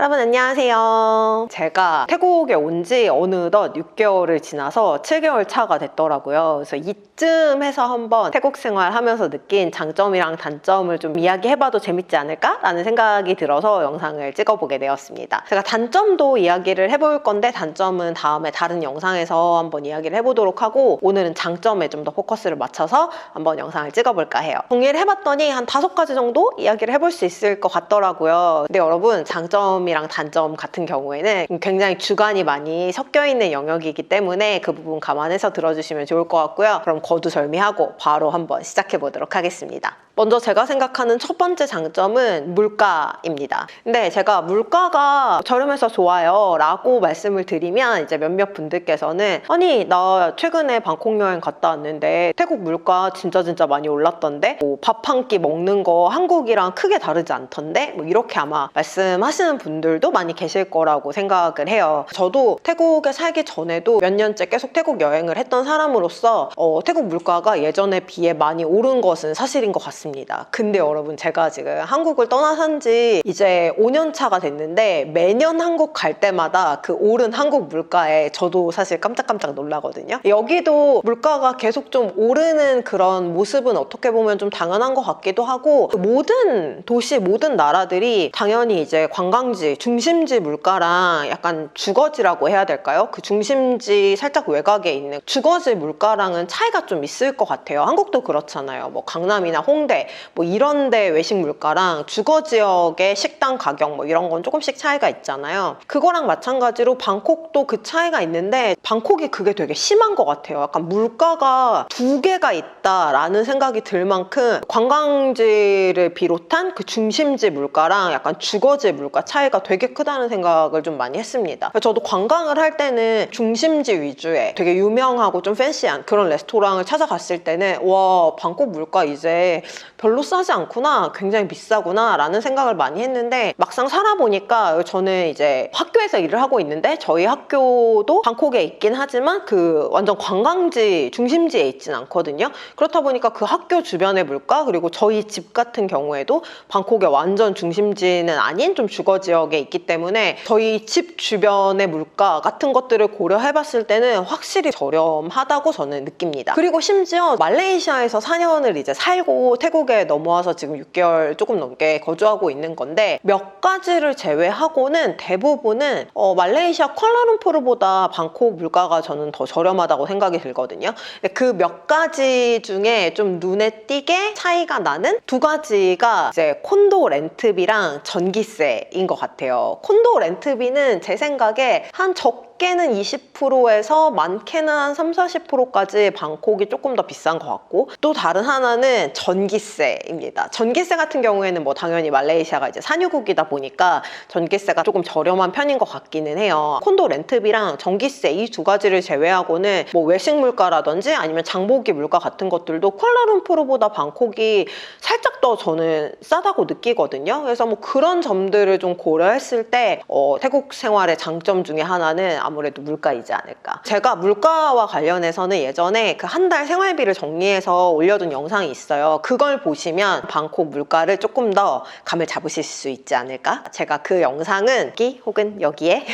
여러분 안녕하세요. 제가 태국에 온 지 어느덧 6개월을 지나서 7개월 차가 됐더라고요. 그래서 이쯤 해서 한번 태국 생활하면서 느낀 장점이랑 단점을 좀 이야기해봐도 재밌지 않을까? 라는 생각이 들어서 영상을 찍어보게 되었습니다. 제가 단점도 이야기를 해볼 건데 단점은 다음에 다른 영상에서 한번 이야기를 해보도록 하고, 오늘은 장점에 좀 더 포커스를 맞춰서 한번 영상을 찍어볼까 해요. 정리를 해봤더니 한 5가지 정도 이야기를 해볼 수 있을 것 같더라고요. 근데 여러분, 장점이랑 단점 같은 경우에는 굉장히 주관이 많이 섞여있는 영역이기 때문에 그 부분 감안해서 들어주시면 좋을 것 같고요. 그럼 거두절미하고 바로 한번 시작해보도록 하겠습니다. 먼저 제가 생각하는 첫 번째 장점은 물가입니다. 근데 제가 물가가 저렴해서 좋아요 라고 말씀을 드리면 이제 몇몇 분들께서는 아니 나 최근에 방콕 여행 갔다 왔는데 태국 물가 진짜 많이 올랐던데 뭐 밥 한 끼 먹는 거 한국이랑 크게 다르지 않던데 뭐 이렇게 아마 말씀하시는 분들도 많이 계실 거라고 생각을 해요. 저도 태국에 살기 전에도 몇 년째 계속 태국 여행을 했던 사람으로서 태국 물가가 예전에 비해 많이 오른 것은 사실인 것 같습니다. 근데 여러분, 제가 지금 한국을 떠나산 지 이제 5년 차가 됐는데 매년 한국 갈 때마다 그 오른 한국 물가에 저도 사실 깜짝깜짝 놀라거든요. 여기도 물가가 계속 좀 오르는 그런 모습은 어떻게 보면 좀 당연한 것 같기도 하고, 모든 도시, 모든 나라들이 당연히 이제 관광지, 중심지 물가랑 약간 주거지라고 해야 될까요? 그 중심지 살짝 외곽에 있는 주거지 물가랑은 차이가 좀 있을 것 같아요. 한국도 그렇잖아요. 뭐 강남이나 홍대 뭐 이런데 외식 물가랑 주거 지역의 식당 가격 뭐 이런 건 조금씩 차이가 있잖아요. 그거랑 마찬가지로 방콕도 그 차이가 있는데 방콕이 그게 되게 심한 것 같아요. 약간 물가가 두 개가 있다라는 생각이 들 만큼 관광지를 비롯한 그 중심지 물가랑 약간 주거지 물가 차이가 되게 크다는 생각을 좀 많이 했습니다. 저도 관광을 할 때는 중심지 위주의 되게 유명하고 좀 팬시한 그런 레스토랑을 찾아갔을 때는 와, 방콕 물가 이제 별로 싸지 않구나, 굉장히 비싸구나 라는 생각을 많이 했는데, 막상 살아보니까 저는 이제 학교에서 일을 하고 있는데 저희 학교도 방콕에 있긴 하지만 그 완전 관광지 중심지에 있진 않거든요. 그렇다 보니까 그 학교 주변의 물가, 그리고 저희 집 같은 경우에도 방콕의 완전 중심지는 아닌 좀 주거지역에 있기 때문에 저희 집 주변의 물가 같은 것들을 고려해봤을 때는 확실히 저렴하다고 저는 느낍니다. 그리고 심지어 말레이시아에서 4년을 이제 살고 태국에 넘어와서 지금 6개월 조금 넘게 거주하고 있는 건데, 몇 가지를 제외하고는 대부분은 말레이시아 쿠알라룸푸르보다 방콕 물가가 저는 더 저렴하다고 생각이 들거든요. 그 몇 가지 중에 좀 눈에 띄게 차이가 나는 2가지가 이제 콘도 렌트비랑 전기세인 것 같아요. 콘도 렌트비는 제 생각에 한 적게는 20%에서 많게는 한 30-40%까지 방콕이 조금 더 비싼 것 같고, 또 다른 하나는 전기세입니다. 전기세 같은 경우에는 뭐 당연히 말레이시아가 이제 산유국이다 보니까 전기세가 조금 저렴한 편인 것 같기는 해요. 콘도 렌트비랑 전기세 이 2가지를 제외하고는 뭐 외식 물가라든지 아니면 장보기 물가 같은 것들도 쿠알라룸푸르보다 방콕이 살짝 더 저는 싸다고 느끼거든요. 그래서 뭐 그런 점들을 좀 고려했을 때 태국 생활의 장점 중에 하나는 아무래도 물가이지 않을까. 제가 물가와 관련해서는 예전에 그 한 달 생활비를 정리해서 올려둔 영상이 있어요. 그걸 보시면 방콕 물가를 조금 더 감을 잡으실 수 있지 않을까? 제가 그 영상은 여기 혹은 여기에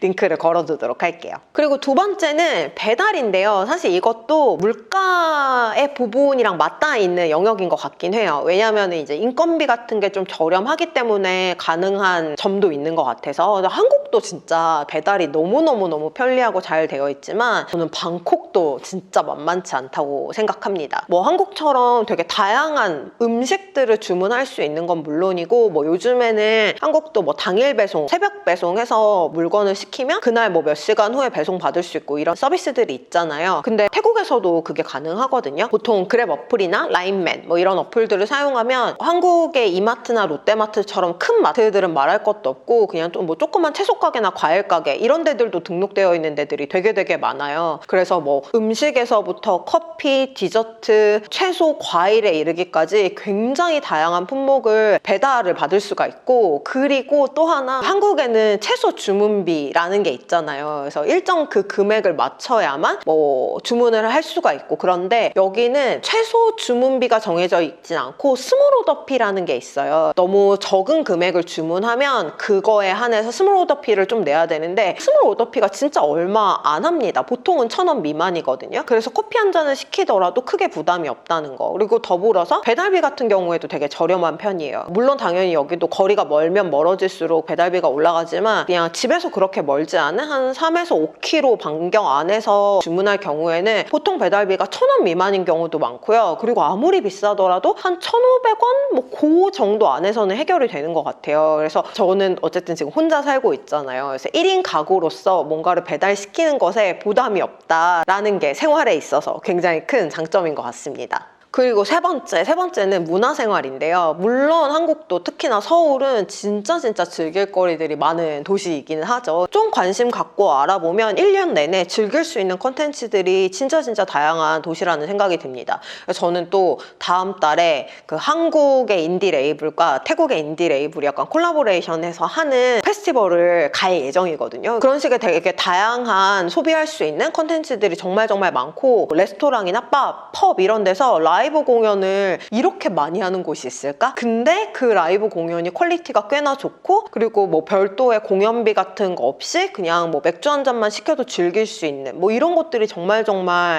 링크를 걸어두도록 할게요. 그리고 2번째는 배달인데요. 사실 이것도 물가의 부분이랑 맞닿아 있는 영역인 것 같긴 해요. 왜냐하면 이제 인건비 같은 게 좀 저렴하기 때문에 가능한 점도 있는 것 같아서. 한국도 진짜 배달이 너무 편리하고 잘 되어 있지만 저는 방콕도 진짜 만만치 않다고 생각합니다. 뭐 한국처럼 되게 다양한 음식들을 주문할 수 있는 건 물론이고, 뭐 요즘에는 한국도 뭐 당일 배송, 새벽 배송해서 물건을 시키면 그날 뭐 몇 시간 후에 배송 받을 수 있고 이런 서비스들이 있잖아요. 근데 태국에서도 그게 가능하거든요. 보통 그랩 어플이나 라인맨 뭐 이런 어플들을 사용하면 한국의 이마트나 롯데마트처럼 큰 마트들은 말할 것도 없고 그냥 좀 뭐 조그만 채소 가게나 과일 가게 이런 데들도 또 등록되어 있는 데들이 되게 많아요. 그래서 뭐 음식에서부터 커피, 디저트, 채소, 과일에 이르기까지 굉장히 다양한 품목을 배달을 받을 수가 있고, 그리고 또 하나 한국에는 최소 주문비라는 게 있잖아요. 그래서 일정 그 금액을 맞춰야만 뭐 주문을 할 수가 있고, 그런데 여기는 최소 주문비가 정해져 있진 않고 스몰 오더 피라는 게 있어요. 너무 적은 금액을 주문하면 그거에 한해서 스몰 오더 피를 좀 내야 되는데, 스몰 오더 피가 진짜 얼마 안 합니다. 보통은 1,000원 미만이거든요. 그래서 커피 한 잔을 시키더라도 크게 부담이 없다는 거. 그리고 더불어서 배달비 같은 경우에도 되게 저렴한 편이에요. 물론 당연히 여기도 거리가 멀면 멀어질수록 배달비가 올라가지만, 그냥 집에서 그렇게 멀지 않은 한 3에서 5km 반경 안에서 주문할 경우에는 보통 배달비가 1,000원 미만인 경우도 많고요. 그리고 아무리 비싸더라도 한 1,500원? 뭐 그 정도 안에서는 해결이 되는 것 같아요. 그래서 저는 어쨌든 지금 혼자 살고 있잖아요. 그래서 1인 가구로서 뭔가를 배달시키는 것에 부담이 없다라는 게 생활에 있어서 굉장히 큰 장점인 것 같습니다. 그리고 세 번째는 문화생활인데요. 물론 한국도 특히나 서울은 진짜 즐길 거리들이 많은 도시이기는 하죠. 좀 관심 갖고 알아보면 1년 내내 즐길 수 있는 콘텐츠들이 진짜 다양한 도시라는 생각이 듭니다. 저는 또 다음 달에 그 한국의 인디 레이블과 태국의 인디 레이블이 약간 콜라보레이션해서 하는 페스티벌을 갈 예정이거든요. 그런 식의 되게 다양한 소비할 수 있는 콘텐츠들이 정말 많고, 레스토랑이나 바, 펍 이런 데서 라이브 공연을 이렇게 많이 하는 곳이 있을까? 근데 그 라이브 공연이 퀄리티가 꽤나 좋고, 그리고 뭐 별도의 공연비 같은 거 없이 그냥 뭐 맥주 한 잔만 시켜도 즐길 수 있는 뭐 이런 것들이 정말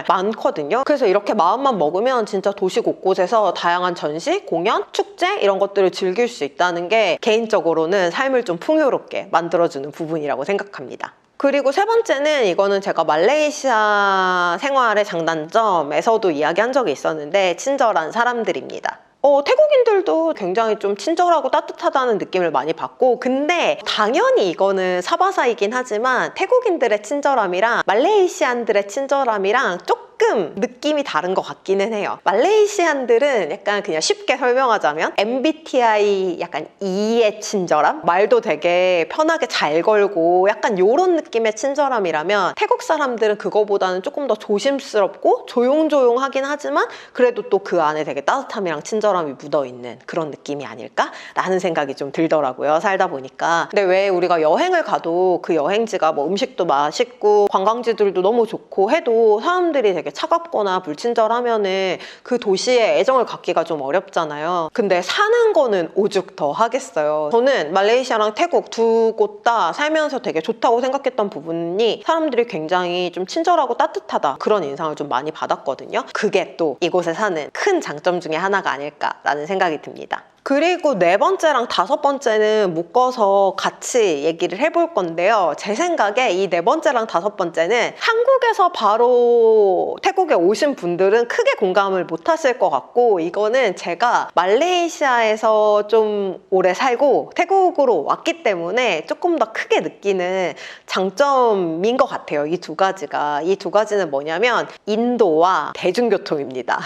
많거든요. 그래서 이렇게 마음만 먹으면 진짜 도시 곳곳에서 다양한 전시, 공연, 축제 이런 것들을 즐길 수 있다는 게 개인적으로는 삶을 좀 풍요롭게 만들어주는 부분이라고 생각합니다. 그리고 세 번째는, 이거는 제가 말레이시아 생활의 장단점에서도 이야기한 적이 있었는데, 친절한 사람들입니다. 태국인들도 굉장히 좀 친절하고 따뜻하다는 느낌을 많이 받고, 근데 당연히 이거는 사바사이긴 하지만 태국인들의 친절함이랑 말레이시안들의 친절함이랑 조금 느낌이 다른 것 같기는 해요. 말레이시안들은 약간 그냥 쉽게 설명하자면 MBTI 약간 E의 친절함? 말도 되게 편하게 잘 걸고 약간 요런 느낌의 친절함이라면, 태국 사람들은 그거보다는 조금 더 조심스럽고 조용조용하긴 하지만 그래도 또 그 안에 되게 따뜻함이랑 친절함이 묻어있는 그런 느낌이 아닐까라는 생각이 좀 들더라고요, 살다 보니까. 근데 왜 우리가 여행을 가도 그 여행지가 뭐 음식도 맛있고 관광지들도 너무 좋고 해도 사람들이 되게 차갑거나 불친절하면은 그 도시에 애정을 갖기가 좀 어렵잖아요. 근데 사는 거는 오죽 더 하겠어요. 저는 말레이시아랑 태국 두 곳 다 살면서 되게 좋다고 생각했던 부분이, 사람들이 굉장히 좀 친절하고 따뜻하다, 그런 인상을 좀 많이 받았거든요. 그게 또 이곳에 사는 큰 장점 중에 하나가 아닐까라는 생각이 듭니다. 그리고 네 번째랑 다섯 번째는 묶어서 같이 얘기를 해볼 건데요. 제 생각에 이 네 번째랑 다섯 번째는 한국에서 바로 태국에 오신 분들은 크게 공감을 못 하실 것 같고, 이거는 제가 말레이시아에서 좀 오래 살고 태국으로 왔기 때문에 조금 더 크게 느끼는 장점인 것 같아요. 이 두 가지가. 이 두 가지는 뭐냐면 인도와 대중교통입니다.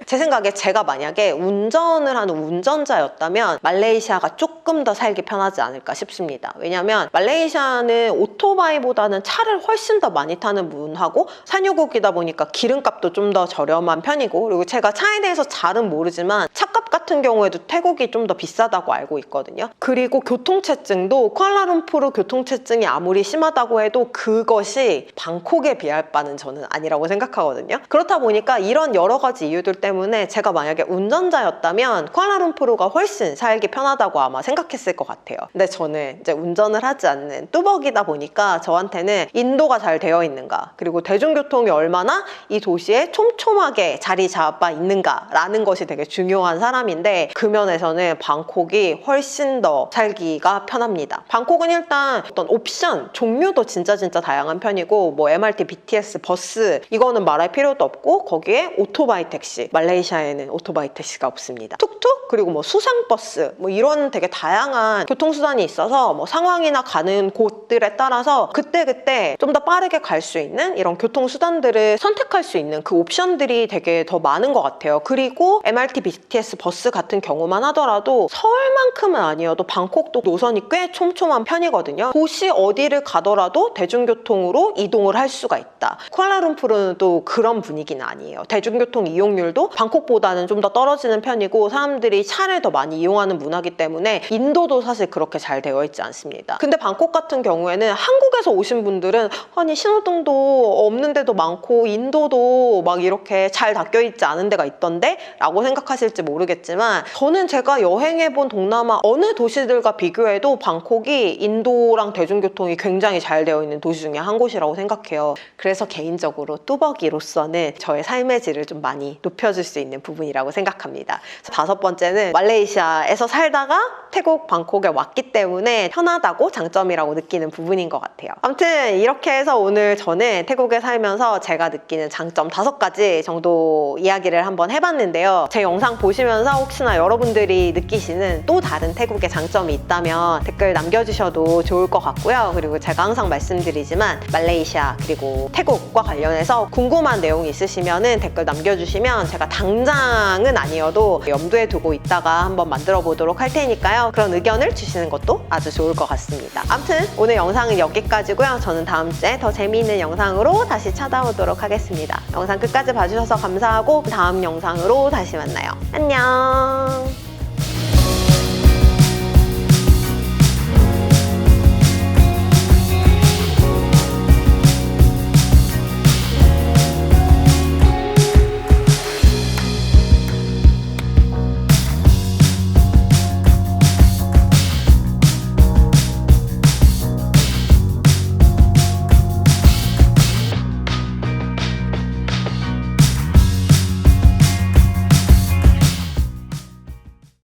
제 생각에 제가 만약에 운전을 하는 운전자였다면 말레이시아가 조금 더 살기 편하지 않을까 싶습니다. 왜냐면 말레이시아는 오토바이보다는 차를 훨씬 더 많이 타는 문화고, 산유국이다 보니까 기름값도 좀 더 저렴한 편이고, 그리고 제가 차에 대해서 잘은 모르지만 차값 같은 경우에도 태국이 좀 더 비싸다고 알고 있거든요. 그리고 교통체증도 쿠알라룸푸르 교통체증이 아무리 심하다고 해도 그것이 방콕에 비할 바는 저는 아니라고 생각하거든요. 그렇다 보니까 이런 여러 가지 이유들 때문에 제가 만약에 운전자였다면 쿠알라룸푸르가 훨씬 살기 편하다고 아마 생각했을 것 같아요. 근데 저는 이제 운전을 하지 않는 뚜벅이다 보니까 저한테는 인도가 잘 되어 있는가, 그리고 대중교통이 얼마나 이 도시에 촘촘하게 자리 잡아 있는가 라는 것이 되게 중요한 사람인데, 그 면에서는 방콕이 훨씬 더 살기가 편합니다. 방콕은 일단 어떤 옵션, 종류도 진짜 다양한 편이고, 뭐 MRT, BTS, 버스 이거는 말할 필요도 없고, 거기에 오토바이 택시, 말레이시아에는 오토바이 택시가 없습니다. 툭툭, 그리고 뭐 수상버스 뭐 이런 되게 다양한 교통수단이 있어서 뭐 상황이나 가는 곳들에 따라서 그때그때 좀 더 빠르게 갈 수 있는 이런 교통수단들을 선택할 수 있는 그 옵션들이 되게 더 많은 것 같아요. 그리고 MRT, BTS 버스 같은 경우만 하더라도 서울만큼은 아니어도 방콕도 노선이 꽤 촘촘한 편이거든요. 도시 어디를 가더라도 대중교통으로 이동을 할 수가 있다. 쿠알라룸푸르는 또 그런 분위기는 아니에요. 대중교통 이용률도 방콕보다는 좀 더 떨어지는 편이고 사람들이 차를 더 많이 이용하는 문화이기 때문에 인도도 사실 그렇게 잘 되어 있지 않습니다. 근데 방콕 같은 경우에는 한국에서 오신 분들은 아니 신호등도 없는 데도 많고 인도도 막 이렇게 잘 닦여 있지 않은 데가 있던데? 라고 생각하실지 모르겠지만 저는 제가 여행해본 동남아 어느 도시들과 비교해도 방콕이 인도랑 대중교통이 굉장히 잘 되어 있는 도시 중에 한 곳이라고 생각해요. 그래서 개인적으로 뚜벅이로서는 저의 삶의 질을 좀 많이 높여줄 수 있는 부분이라고 생각합니다. 5번째는 말레이시아에서 살다가 태국 방콕에 왔기 때문에 편하다고 장점이라고 느끼는 부분인 것 같아요. 아무튼 이렇게 해서 오늘 저는 태국에 살면서 제가 느끼는 장점 5가지 정도 이야기를 한번 해봤는데요. 제 영상 보시면서 혹시나 여러분들이 느끼시는 또 다른 태국의 장점이 있다면 댓글 남겨주셔도 좋을 것 같고요. 그리고 제가 항상 말씀드리지만 말레이시아 그리고 태국과 관련해서 궁금한 내용이 있으시면 댓글 남겨주시면 제가 당장은 아니어도 염두에 두고 있다가 한번 만들어 보도록 할 테니까요. 그런 의견을 주시는 것도 아주 좋을 것 같습니다. 아무튼 오늘 영상은 여기까지고요. 저는 다음 주에 더 재미있는 영상으로 다시 찾아오도록 하겠습니다. 영상 끝까지 봐주셔서 감사하고 다음 영상으로 다시 만나요. 안녕.